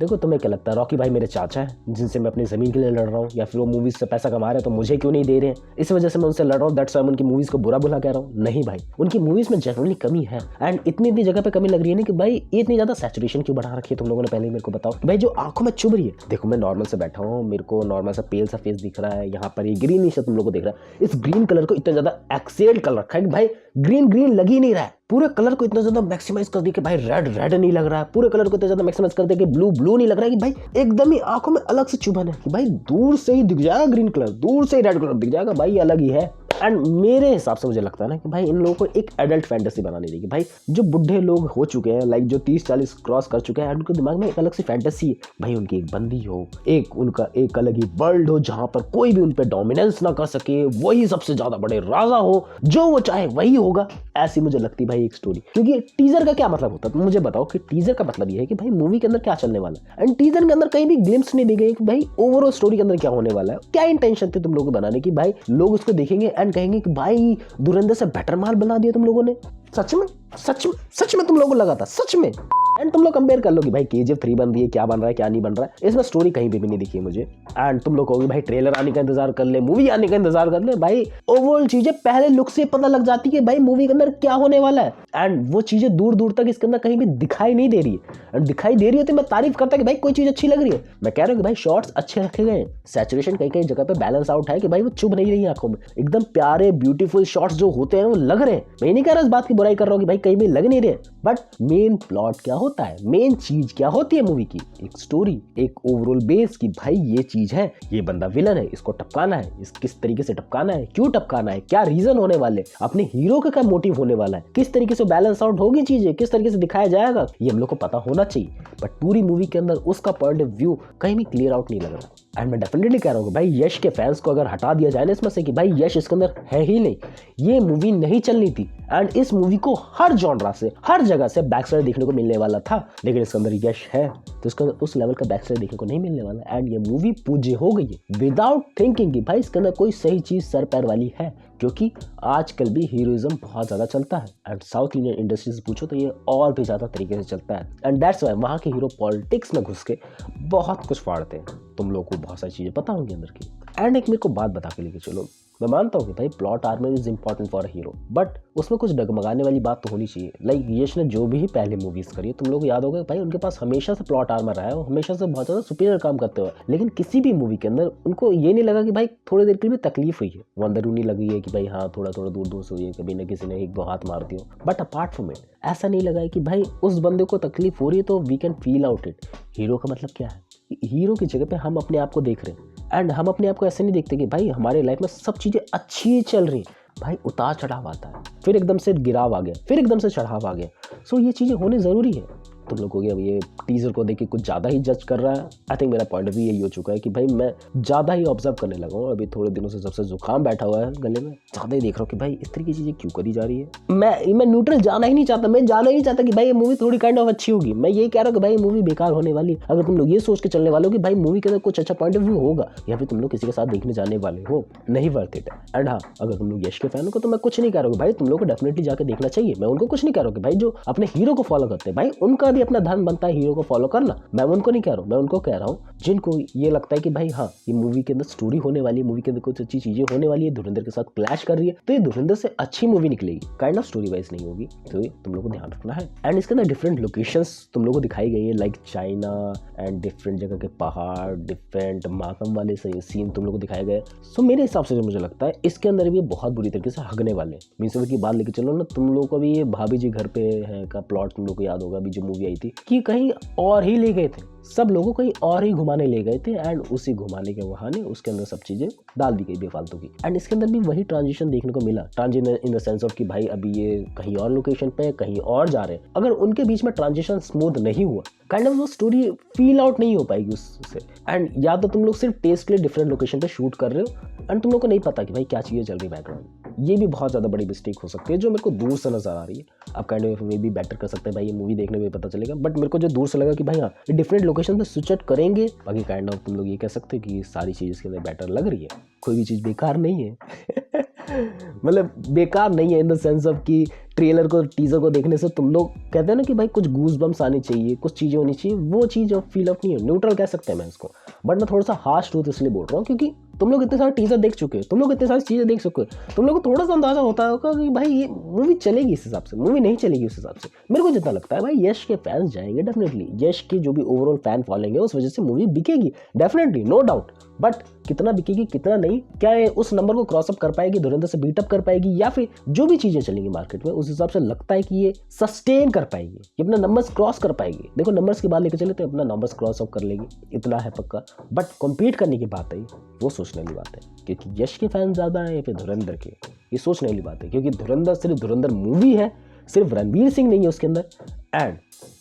देखो तुम्हें क्या लगता है रॉकी भाई मेरे चाचा है जिनसे मैं अपनी जमीन के लिए लड़ रहा हूँ, या फिर वो मूवीज से पैसा कमा रहे हैं तो मुझे क्यों नहीं दे रहे हैं, इस वजह से मैं उनसे लड़ रहा हूँ, दैट्स व्हाई मैं उनकी मूवीज को बुरा बुला कह रहा हूँ? नहीं भाई, उनकी मूवीज में जनरली कमी है, एंड इतनी जगह पे कमी लग रही है ना कि भाई इतनी ज्यादा सैचुरेशन क्यों बढ़ा रखी है तुम लोगों ने, पहले मेरे को बताओ भाई। जो आंखों में चुभ रही है, देखो मैं नॉर्मल से बैठा हूँ, मेरे को नॉर्मल सा पेल सा फेस दिख रहा है, यहाँ पर ये ग्रीन से तुम लोगों को दिख रहा है, इस ग्रीन कलर को इतना ज्यादा एक्सेल कर रखा है कि भाई ग्रीन लग ही नहीं रहा है, पूरे कलर को इतना ज्यादा मैक्सिमाइज कर दिया कि भाई रेड नहीं लग रहा है, पूरे कलर को इतना ज्यादा मैक्सिमाइज कर दिया कि ब्लू नहीं लग रहा है, कि भाई एकदम ही आंखों में अलग से चुभन है कि भाई दूर से ही दिख जाएगा ग्रीन कलर, दूर से ही रेड कलर दिख जाएगा, भाई अलग ही है। एंड मेरे हिसाब से मुझे लगता है ना कि भाई इन लोगों को एक एडल्ट फैंटेसी बनानी चाहिए, भाई जो बुढ़े लोग हो चुके हैं, लाइक जो 30-40 क्रॉस कर चुके हैं, उनके दिमाग में एक अलग सी फैंटेसी है, भाई उनकी एक बंदी हो, एक उनका एक अलग ही वर्ल्ड हो जहां पर कोई भी उन पर डोमिनेंस ना कर सके, वही सबसे ज्यादा बड़े राजा हो, जो वो चाहे वही होगा, ऐसी मुझे लगती भाई एक स्टोरी। क्योंकि टीजर का क्या मतलब होता है, तुम मुझे बताओ कि टीजर का मतलब ये है कि भाई मूवी के अंदर क्या चलने वाला है, एंड टीजर के अंदर कहीं भी ग्लिम्स नहीं दी गई कि भाई ओवरऑल स्टोरी के अंदर क्या होने वाला है, क्या इंटेंशन थे तुम लोगों को बनाने की, भाई लोग उसको देखेंगे एंड कहेंगे कि भाई धुरंधर से बेटर माल बना दिया तुम लोगों ने, सच में तुम लोगों को लगा था, सच में। एंड तुम लोग कंपेयर कर लो कि भाई KGF 3 बन रही है, क्या बन रहा है क्या नहीं बन रहा है, इसमें स्टोरी कहीं पे भी नहीं दिखी है मुझे। एंड तुम लोग कहोगे भाई ट्रेलर आने का इंतजार कर ले, मूवी आने का इंतजार कर ले, भाई ओवरऑल चीजें पहले लुक से पता लग जाती है कि भाई मूवी के अंदर क्या होने वाला है, एंड वो चीजें दूर तक इसके अंदर कहीं भी दिखाई नहीं दे रही है, एंड दिखाई दे रही है तो मैं तारीफ करता कि भाई कोई चीज अच्छी लग रही है, मैं कह रहा हूँ कि भाई शॉर्ट्स अच्छे रखे गए, सैचुरेशन कहीं जगह पे बैलेंस आउट है कि भाई वो चुभ नहीं रही आंखों में, एकदम प्यारे ब्यूटीफुल शॉट्स जो होते हैं वो लग रहे हैं, मैं नहीं कह रहा इस बात की बुराई कर रहा हूँ कि भाई कहीं भी लग नहीं रहे, बट मेन प्लॉट क्या होता है, मेन चीज क्या होती है मूवी की, एक स्टोरी, एक ओवरऑल बेस की भाई ये चीज है, ये बंदा विलन है, इसको टपकाना है, इस किस तरीके से टपकाना है, क्यों टपकाना है, क्या रीजन होने वाले, अपने हीरो का क्या मोटिव होने वाला है, किस तरीके से बैलेंस आउट होगी चीजें, किस तरीके से दिखाया जाएगा, ये हम लोग को पता होना चाहिए, बट पूरी मूवी के अंदर उसका पॉइंट ऑफ व्यू कहीं भी क्लियर आउट नहीं लग रहा। एंड मैं डेफिनेटली कह रहा हूँ भाई यश के फैंस को अगर हटा दिया जाए ना इसमें से कि भाई यश इसके अंदर है ही नहीं, ये मूवी नहीं चलनी थी, एंड इस मूवी को हर जॉनरा से हर जगह से बैक साइड देखने को मिलने वाला था, लेकिन इसके अंदर यश है तो इसका उस लेवल का बैक साइड देखने को नहीं मिलने वाला, एंड ये मूवी पूज्य हो गई है विदाउट थिंकिंग कि भाई इसके अंदर कोई सही चीज सर पैर वाली है, क्योंकि आजकल भी हीरोइज्म बहुत ज्यादा चलता है, एंड साउथ इंडियन इंडस्ट्री से पूछो तो ये और भी ज्यादा तरीके से चलता है, एंड दैट्स व्हाई वहाँ के हीरो पॉलिटिक्स में घुस के बहुत कुछ फाड़ते हैं, तुम लोग को बहुत सारी चीजें पता होंगी अंदर की। एंड एक मेरे को बात बता के लेके चलो, मैं मानता हूँ कि भाई plot armour is important for hero, but उसमें कुछ डगमगाने वाली बात तो होनी चाहिए। लाइक यश ने जो भी पहले मूवीज करी है तुम लोग को याद होगा भाई उनके पास हमेशा से प्लॉट आर्मर रहा है, वो हमेशा से बहुत ज्यादा सुपीरियर काम करते हुए, लेकिन किसी भी मूवी के अंदर उनको ये नहीं लगा कि भाई थोड़ी देर के लिए तकलीफ हुई है, वो अंदरूनी लगी है कि भाई हाँ थोड़ा दूर से हुई है, कभी ना किसी ने एक दो हाथ मार दिया, बट अपार्ट फ्रॉम इट ऐसा नहीं लगा है कि भाई उस बंदे को तकलीफ हो रही है तो we can feel out it. Hero का मतलब क्या है, हीरो की जगह पे हम अपने आप को देख रहे हैं, एंड हम अपने आप को ऐसे नहीं देखते कि भाई हमारे लाइफ में सब चीजें अच्छी चल रही हैं, भाई उतार चढ़ाव आता है, फिर एकदम से गिराव आ गया, फिर एकदम से चढ़ाव आ गया, सो ये चीजें होने जरूरी है। तुम लोग हो गया ये टीजर को देख के कुछ ज़्यादा ही जज कर रहा है, आई थिंक मेरा पॉइंट ऑफ व्यू यही हो चुका है कि भाई मैं ज़्यादा ही ऑब्जर्व करने लगा हूँ, अभी थोड़े दिनों से सबसे जुकाम बैठा हुआ है गले में, ज़्यादा ही देख रहा हूँ कि भाई इस तरह की चीज़ें क्यों करी जा रही है। मैं न्यूट्रल जाना ही नहीं चाहता, मैं जाना ही नहीं चाहता कि भाई ये मूवी थोड़ी काइंड ऑफ अच्छी होगी, मैं ये कह रहा हूँ कि भाई मूवी बेकार होने वाली। अगर तुम लोग ये सोच के चलने वाले हो कि भाई मूवी के अंदर कुछ अच्छा पॉइंट ऑफ व्यू होगा या फिर तुम लोग किसी के साथ देखने जाने वाले हो, नहीं वर्थ इट। एंड हाँ, अगर तुम लोग यश के फैन हो तो मैं कुछ नहीं कह रहा हूँ भाई तुम लोग को डेफिनेटली जाकर देखना चाहिए, मैं उनको कुछ नहीं कह रहा हूँ कि भाई जो अपने हीरो को फॉलो करते हैं भाई उनका भी अपना धर्म बनता है हीरो को फॉलो करना, मैं उनको नहीं कह रहा हूँ, मैं उनको कह रहा हूँ जिनको ये लगता है कि भाई हाँ ये मूवी के अंदर स्टोरी होने वाली है, मूवी के अंदर कुछ अच्छी चीजें होने वाली है, धुरंधर के साथ क्लैश कर रही है तो ये धुरंधर से अच्छी मूवी निकलेगी, काइंड ऑफ स्टोरी वाइज नहीं होगी, तो ये तुम लोग को ध्यान रखना है। एंड इसके अंदर डिफरेंट लोकेशंस तुम लोग को दिखाई गई है, लाइक चाइना एंड डिफरेंट जगह के पहाड़, डिफरेंट माकम वाले से सीन तुम लोग को दिखाए गए। सो मेरे हिसाब से जो मुझे लगता है इसके अंदर भी बहुत बुरी तरीके से हगने वाले मीन्स की बात लेके चलो ना, तुम लोग को भी ये भाभी जी घर पे है का प्लॉट तुम लोग को याद होगा अभी जो मूवी आई थी कि कहीं और ही ले गए थे, सब लोगों कहीं और ही घुमाने ले गए थे, एंड उसी घुमाने के बहाने उसके अंदर सब चीजें डाल दी गई बेफालतू की। एंड इसके अंदर भी वही ट्रांजिशन देखने को मिला, transition in the sense of कि भाई अभी ये कहीं और लोकेशन पे कहीं और जा रहे हैं, अगर उनके बीच में ट्रांजिशन स्मूथ नहीं हुआ काइंड ऑफ वो स्टोरी फील आउट नहीं हो पाएगी उससे। एंड या तो तुम लोग सिर्फ टेस्ट के लिए डिफरेंट लोकेशन पे शूट कर रहे हो एंड तुम लोग को नहीं पता कि भाई क्या चीजें चल रही बैकग्राउंड, ये भी बहुत ज्यादा बड़ी मिस्टेक हो सकती है जो मेरे को दूर से नजर आ रही है। आप काइंड ऑफ वे भी बेटर कर सकते हैं भाई, ये मूवी देखने में पता चलेगा, बट मेरे को जो दूर से लगा कि भाई हाँ डिफरेंट लोकेशन पे स्विच आउट करेंगे, बाकी काइंड ऑफ तुम लोग ये कह सकते हो कि सारी चीज इसके अंदर बेटर लग रही है, कोई भी चीज बेकार नहीं है। मतलब बेकार नहीं है इन द सेंस ऑफ कि ट्रेलर को टीजर को देखने से तुम लोग कहते हैं ना कि भाई कुछ गूज बम्स आने चाहिए, कुछ चीज़ें होनी चाहिए, वो चीज़ फील अप नहीं है, न्यूट्रल कह सकते हैं मैं इसको। बट मैं थोड़ा सा हार्श ट्रूथ इसलिए बोल रहा हूँ क्योंकि तुम लोग इतने सारे टीजर देख चुके हो, तुम लोग इतने सारी चीज़ें देख चुके हो, तुम लोग को थोड़ा सा अंदाजा होता होगा कि भाई ये मूवी चलेगी इस हिसाब से, मूवी नहीं चलेगी उस हिसाब से। मेरे को जितना लगता है भाई यश के फैंस जाएंगे डेफिनेटली, यश की जो भी ओवरऑल फैन फॉलोइंग है उस वजह से मूवी बिकेगी डेफिनेटली, नो डाउट। बट कितना बिकेगी कितना नहीं, क्या ये उस नंबर को क्रॉसअप कर पाएगी, धुरंधर से बीटअप कर पाएगी, या फिर जो भी चीज़ें चलेंगी मार्केट में उस हिसाब से लगता है कि ये सस्टेन कर पाएगी, ये अपना नंबर्स क्रॉस कर पाएगी। देखो नंबर्स की बात लेकर चले तो अपना नंबर्स क्रॉस अप कर लेगी, इतना है पक्का। बट कॉम्पीट करने की बात है, वो सोचने वाली बात है क्योंकि यश के फैन ज़्यादा है या फिर धुरंधर के, ये सोचने वाली बात है। क्योंकि धुरंधर सिर्फ धुरंधर मूवी है, सिर्फ रणवीर सिंह नहीं है उसके अंदर, एंड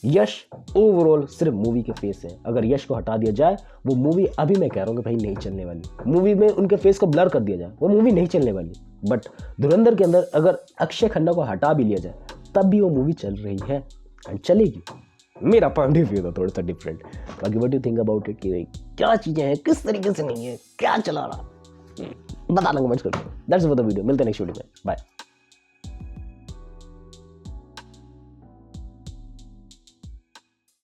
यश ओवरऑल सिर्फ मूवी के फेस है। अगर यश को हटा दिया जाए वो मूवी, अभी मैं कह रहा हूँ कि भाई नहीं चलने वाली, मूवी में उनके फेस को ब्लर कर दिया जाए वो मूवी नहीं चलने वाली। बट धुरंधर के अंदर अगर अक्षय खन्ना को हटा भी लिया जाए तब भी वो मूवी चल रही है एंड चलेगी। मेरा पॉइंट ऑफ व्यू था थोड़ा सा डिफरेंट। बाकी what you think about it कि क्या चीज़ें हैं, किस तरीके से नहीं है, क्या चला रहा, बताना कमेंट्स करके। दैट्स फॉर द वीडियो, मिलते हैं नेक्स्ट वीडियो में, बाय।